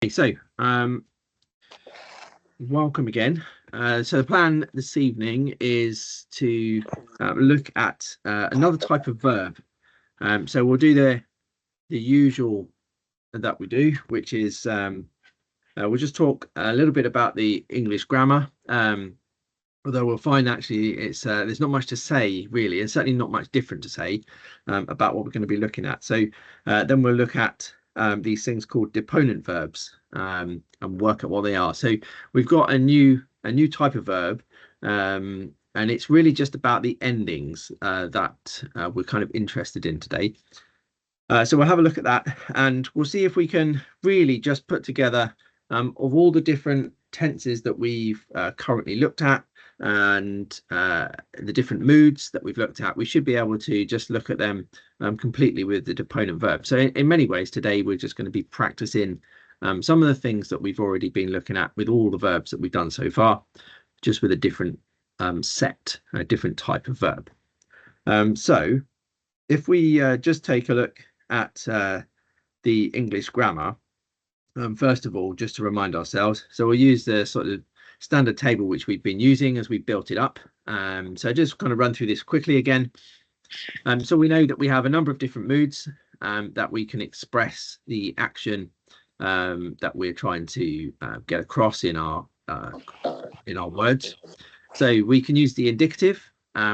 So welcome again. So the plan this evening is to look at another type of verb. So we'll do the usual that we do, which is we'll just talk a little bit about the English grammar. Although we'll find actually it's there's not much to say really, and certainly not much different to say about what we're going to be looking at. So then we'll look at these things called deponent verbs and work at what they are. So we've got a new type of verb, and it's really just about the endings that we're kind of interested in today. So we'll have a look at that, and we'll see if we can really just put together of all the different tenses that we've currently looked at and the different moods that we've looked at. We should be able to just look at them completely with the deponent verb. So in many ways today we're just going to be practicing some of the things that we've already been looking at with all the verbs that we've done so far, just with a different set, a different type of verb. So if we just take a look at the English grammar, first of all, just to remind ourselves, so we'll use the sort of standard table which we've been using as we built it up. So just kind of run through this quickly again. So we know that we have a number of different moods that we can express the action that we're trying to get across in our words. So we can use the indicative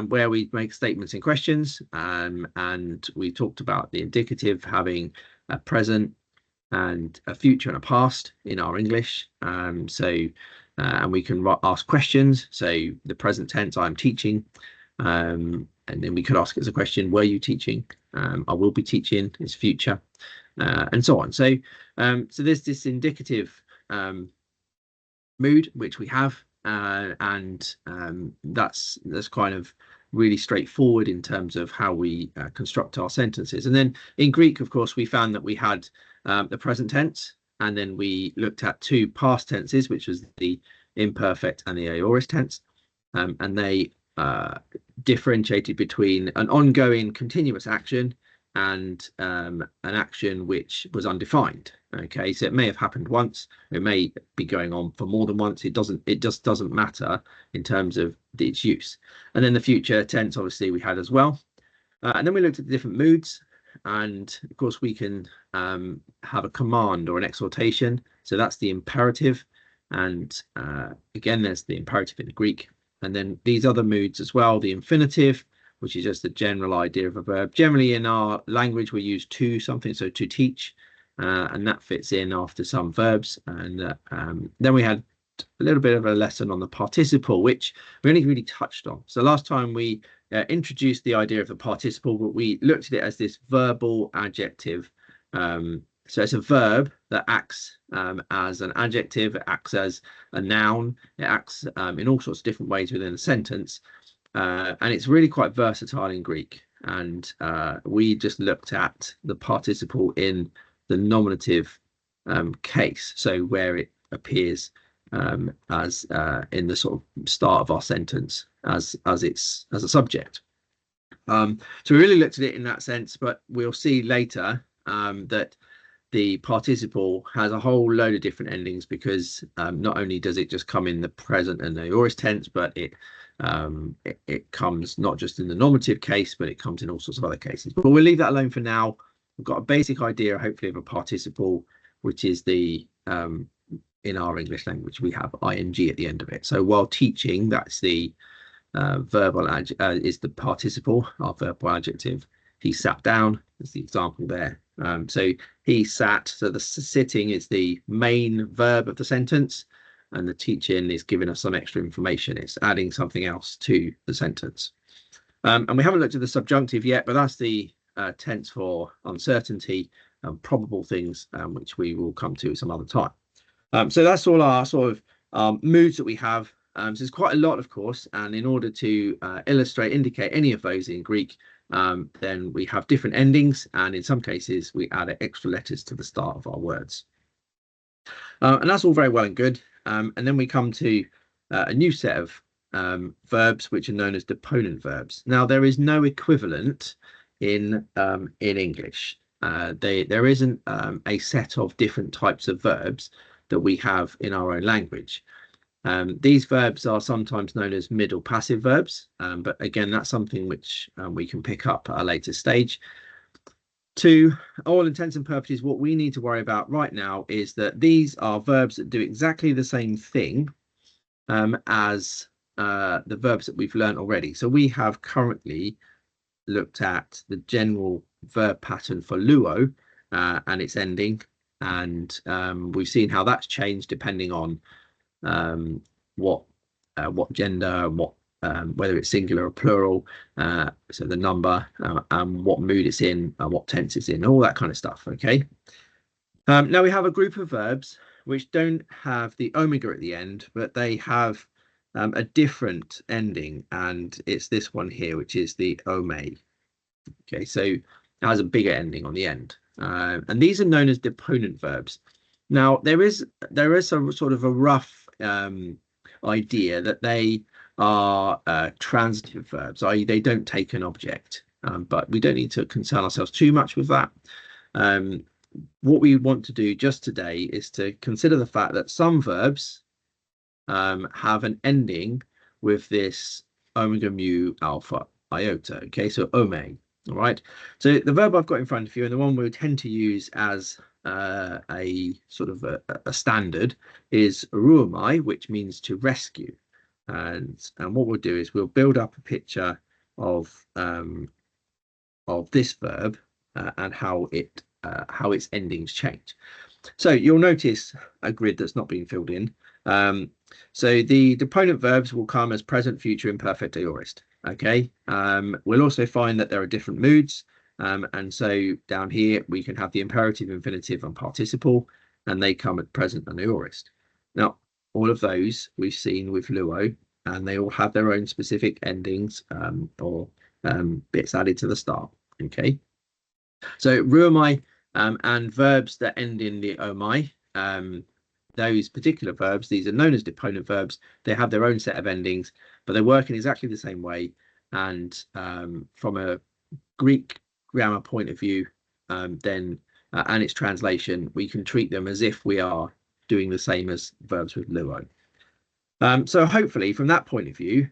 where we make statements and questions, and we talked about the indicative having a present and a future and a past in our English. And we can ask questions. So the present tense, I'm teaching, and then we could ask as a question, were you teaching? I will be teaching is future, and so on. So so there's this indicative mood which we have, and that's kind of really straightforward in terms of how we construct our sentences. And then in Greek, of course, we found that we had the present tense, and then we looked at two past tenses, which was the imperfect and the aorist tense, and they differentiated between an ongoing continuous action and an action which was undefined. Okay, so it may have happened once, it may be going on for more than once. It just doesn't matter in terms of its use. And then the future tense, obviously, we had as well. And then we looked at the different moods. And of course, we can have a command or an exhortation. So that's the imperative. And again, there's the imperative in the Greek. And then these other moods as well, the infinitive, which is just the general idea of a verb. Generally, in our language, we use to something, so to teach, and that fits in after some verbs. And then we had a little bit of a lesson on the participle, which we only really touched on. So last time we introduced the idea of the participle, but we looked at it as this verbal adjective. So it's a verb that acts as an adjective, it acts as a noun, it acts in all sorts of different ways within a sentence, and it's really quite versatile in Greek. And we just looked at the participle in the nominative case, so where it appears as in the sort of start of our sentence as a subject. So we really looked at it in that sense, but we'll see later that the participle has a whole load of different endings, because not only does it just come in the present and the aorist tense, but it comes not just in the nominative case, but it comes in all sorts of other cases. But we'll leave that alone for now. We've got a basic idea, hopefully, of a participle, which is the in our English language, we have ing at the end of it. So while teaching, that's the verbal is the participle, our verbal adjective. He sat down is the example there. So he sat, so the sitting is the main verb of the sentence, and the teaching is giving us some extra information. It's adding something else to the sentence. And we haven't looked at the subjunctive yet, but that's the tense for uncertainty and probable things, which we will come to some other time. So that's all our sort of moods that we have. So there's quite a lot, of course, and in order to indicate any of those in Greek, then we have different endings, and in some cases we add extra letters to the start of our words. And that's all very well and good. And then we come to a new set of verbs which are known as deponent verbs. Now, there is no equivalent in English there isn't a set of different types of verbs that we have in our own language. These verbs are sometimes known as middle passive verbs, but again, that's something which we can pick up at a later stage. To all intents and purposes, what we need to worry about right now is that these are verbs that do exactly the same thing as the verbs that we've learned already. So we have currently looked at the general verb pattern for luo and its ending, and we've seen how that's changed depending on what gender, what whether it's singular or plural, so the number, what mood it's in, what tense it's in, all that kind of stuff. Okay. Now we have a group of verbs which don't have the omega at the end, but they have a different ending, and it's this one here, which is the ome. Okay, so it has a bigger ending on the end, and these are known as deponent verbs. Now there is a sort of a rough idea that they are transitive verbs, i.e. they don't take an object, but we don't need to concern ourselves too much with that. What we want to do just today is to consider the fact that some verbs have an ending with this omega mu alpha iota. Okay, so ome. All right, so the verb I've got in front of you, and the one we tend to use as a sort of a standard, is ruomai, which means to rescue. And what we'll do is we'll build up a picture of this verb and how its endings change. So you'll notice a grid that's not been filled in. So the deponent verbs will come as present, future, imperfect, aorist. Okay. We'll also find that there are different moods. And so down here we can have the imperative, infinitive, and participle, and they come at present and aorist. Now, all of those we've seen with luo, and they all have their own specific endings or bits added to the start. Okay. So ruomai and verbs that end in the omai, those particular verbs, these are known as deponent verbs. They have their own set of endings, but they work in exactly the same way. And from a Greek grammar point of view, then and its translation, we can treat them as if we are doing the same as verbs with luo. So hopefully from that point of view,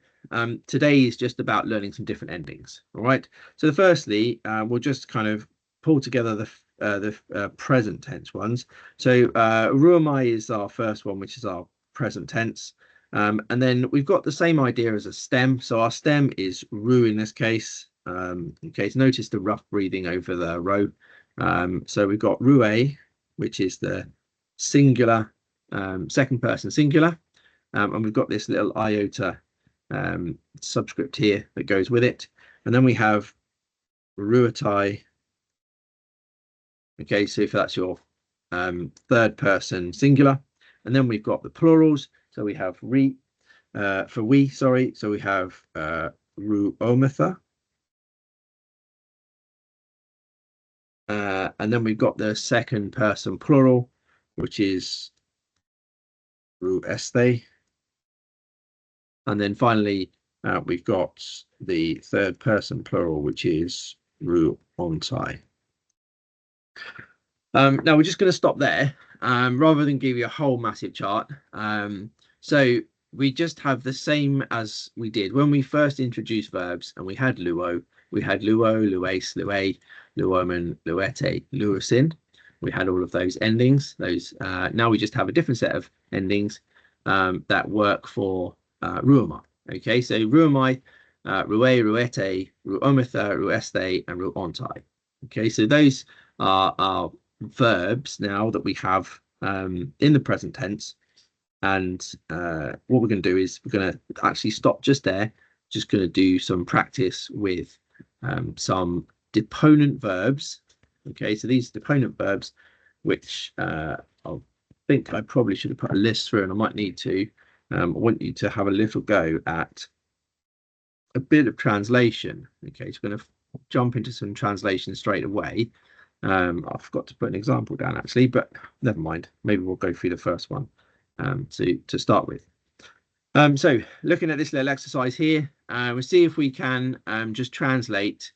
today is just about learning some different endings. All right. So firstly, we'll just kind of pull together the present tense ones. So ruomai is our first one, which is our present tense. And then we've got the same idea as a stem. So our stem is ru in this case. Okay, so notice the rough breathing over the row. So we've got rue, which is the singular, second person singular. And we've got this little iota subscript here that goes with it. And then we have ruatai. Okay, so if that's your third person singular. And then we've got the plurals. So we have for we, sorry. So we have ruometha. And then we've got the second person plural, which is rueste. And then finally, we've got the third person plural, which is ruontai. Now we're just going to stop there rather than give you a whole massive chart. So we just have the same as we did when we first introduced verbs, and we had luo, lues, lue, luomen, luete, luosin. We had all of those endings. Those now we just have a different set of endings that work for ruomai. Okay, so ruomai, rue, ruete, ruometha, rueste, and ruontai. Okay, so those are verbs now that we have in the present tense. And what we're going to do is we're going to actually stop just there, just going to do some practice with some deponent verbs. Okay, so these deponent verbs, which I think I probably should have put a list through, and I might need to. I want you to have a little go at a bit of translation. Okay, so we're going to jump into some translation straight away. I forgot to put an example down actually, but never mind. Maybe we'll go through the first one to start with. So looking at this little exercise here, we'll see if we can just translate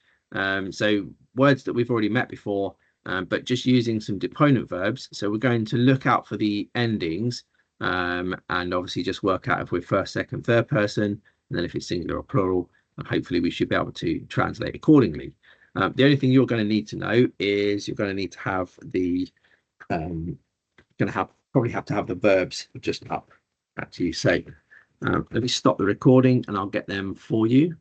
so words that we've already met before but just using some deponent verbs. So we're going to look out for the endings, and obviously just work out if we're first, second, third person, and then if it's singular or plural, and hopefully we should be able to translate accordingly. The only thing you're going to need to know is you're going to need to have the probably have to have the verbs just up at you. So let me stop the recording and I'll get them for you.